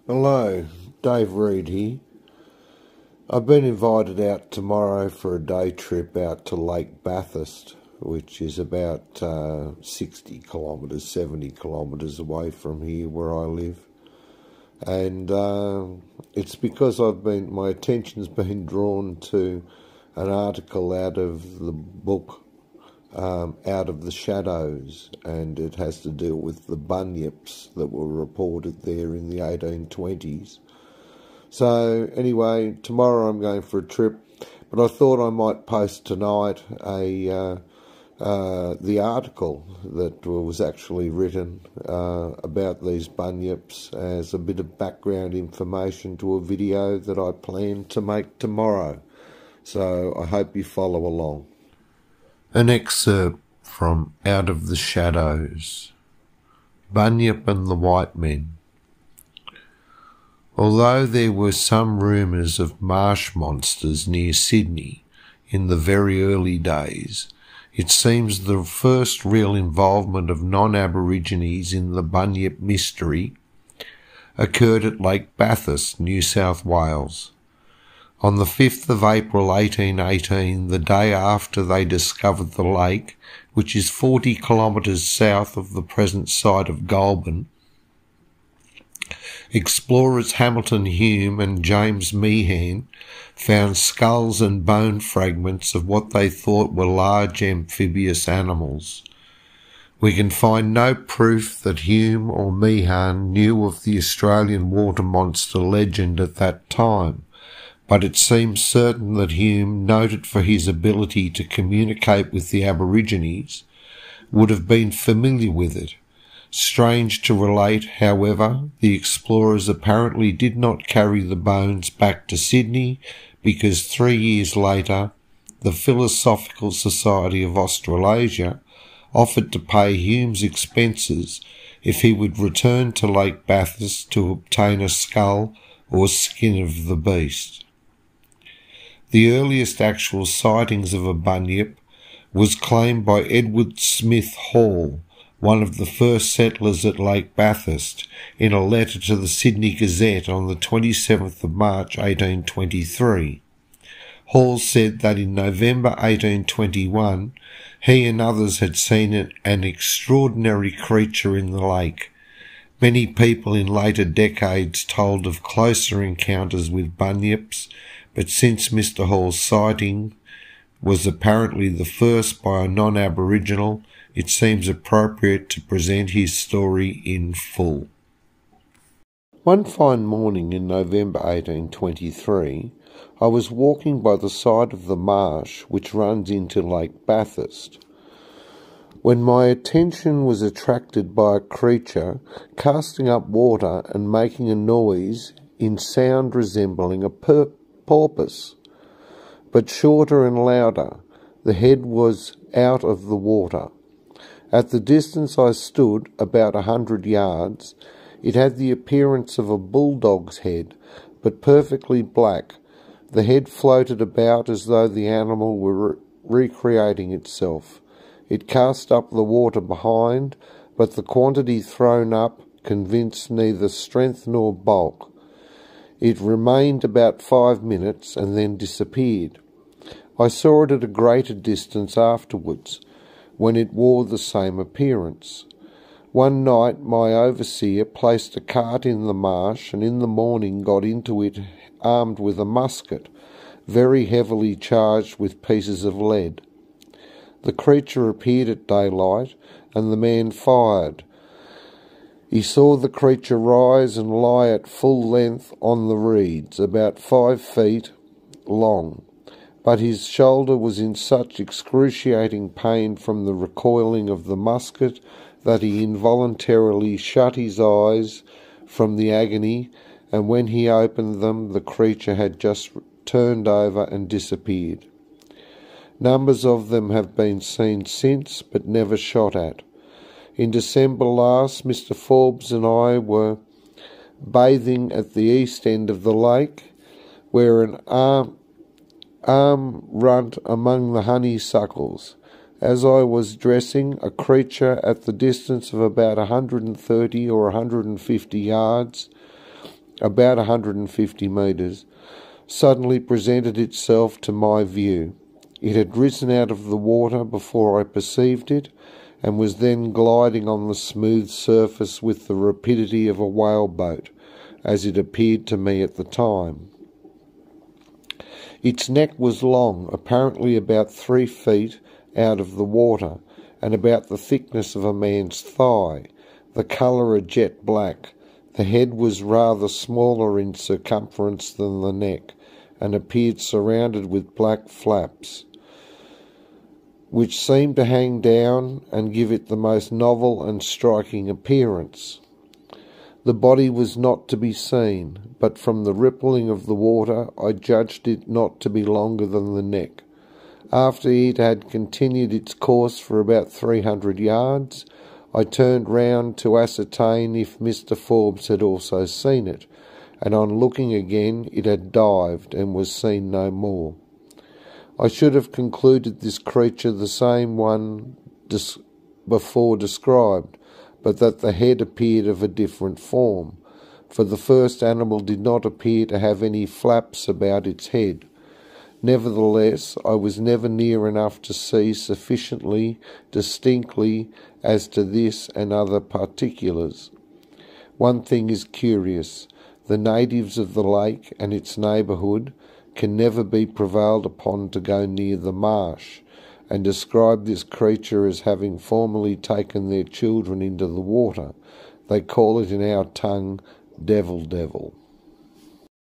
Hello, Dave Reed here. I've been invited out tomorrow for a day trip out to Lake Bathurst, which is about 60 kilometres, 70 kilometres away from here where I live. And it's because my attention's been drawn to an article out of the book Out of the Shadows, and it has to deal with the bunyips that were reported there in the 1820s. So anyway, tomorrow I'm going for a trip, but I thought I might post tonight the article that was actually written about these bunyips as a bit of background information to a video that I plan to make tomorrow. So I hope you follow along. An excerpt from Out of the Shadows. Bunyip and the White Men. Although there were some rumours of marsh monsters near Sydney in the very early days, it seems the first real involvement of non-Aborigines in the Bunyip mystery occurred at Lake Bathurst, New South Wales. On the 5th of April 1818, the day after they discovered the lake, which is 40 kilometres south of the present site of Goulburn, explorers Hamilton Hume and James Meehan found skulls and bone fragments of what they thought were large amphibious animals. We can find no proof that Hume or Meehan knew of the Australian water monster legend at that time, but it seems certain that Hume, noted for his ability to communicate with the Aborigines, would have been familiar with it. Strange to relate, however, the explorers apparently did not carry the bones back to Sydney because 3 years later the Philosophical Society of Australasia offered to pay Hume's expenses if he would return to Lake Bathurst to obtain a skull or skin of the beast. The earliest actual sightings of a bunyip was claimed by Edward Smith Hall, one of the first settlers at Lake Bathurst, in a letter to the Sydney Gazette on the 27th of March 1823. Hall said that in November 1821 he and others had seen an extraordinary creature in the lake. Many people in later decades told of closer encounters with bunyips, but since Mr. Hall's sighting was apparently the first by a non-Aboriginal, it seems appropriate to present his story in full. One fine morning in November 1823, I was walking by the side of the marsh which runs into Lake Bathurst, when my attention was attracted by a creature casting up water and making a noise in sound resembling a porpoise, but shorter and louder. The head was out of the water. At the distance I stood, about 100 yards, it had the appearance of a bulldog's head, but perfectly black. The head floated about as though the animal were recreating itself. It cast up the water behind, but the quantity thrown up convinced neither strength nor bulk. It remained about 5 minutes and then disappeared. I saw it at a greater distance afterwards, when it wore the same appearance. One night my overseer placed a cart in the marsh and in the morning got into it armed with a musket, very heavily charged with pieces of lead. The creature appeared at daylight and the man fired. He saw the creature rise and lie at full length on the reeds, about 5 feet long, but his shoulder was in such excruciating pain from the recoiling of the musket that he involuntarily shut his eyes from the agony, and when he opened them the creature had just turned over and disappeared. Numbers of them have been seen since, but never shot at. In December last, Mr. Forbes and I were bathing at the east end of the lake, where an arm runt among the honeysuckles. As I was dressing, a creature at the distance of about 130 or 150 yards about 150 metres, suddenly presented itself to my view. It had risen out of the water before I perceived it, and was then gliding on the smooth surface with the rapidity of a whaleboat, as it appeared to me at the time. Its neck was long, apparently about 3 feet out of the water, and about the thickness of a man's thigh, the colour a jet black. The head was rather smaller in circumference than the neck, and appeared surrounded with black flaps, which seemed to hang down and give it the most novel and striking appearance. The body was not to be seen, but from the rippling of the water I judged it not to be longer than the neck. After it had continued its course for about 300 yards, I turned round to ascertain if Mr. Forbes had also seen it, and on looking again it had dived and was seen no more. I should have concluded this creature the same one before described, but that the head appeared of a different form, for the first animal did not appear to have any flaps about its head. Nevertheless, I was never near enough to see sufficiently distinctly as to this and other particulars. One thing is curious: the natives of the lake and its neighbourhood can never be prevailed upon to go near the marsh, and describe this creature as having formerly taken their children into the water. They call it in our tongue devil.